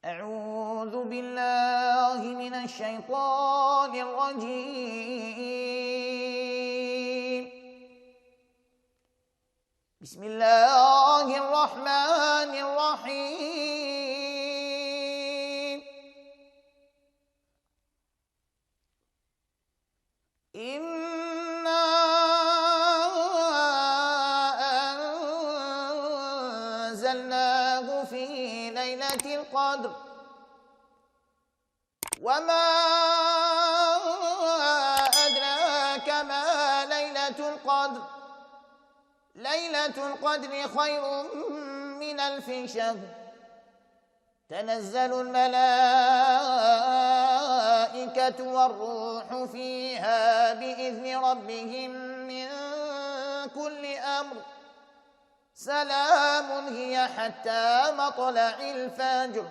أعوذ بالله من الشيطان الرجيم. بسم الله الرحمن الرحيم. إنا أنزلناه في ليلة القدر وما أدراك ما ليلة القدر. ليلة القدر خير من 1000 شهر. تنزل الملائكة والروح فيها بإذن ربهم من كل أمر. سلام هي حتى مطلع الفجر.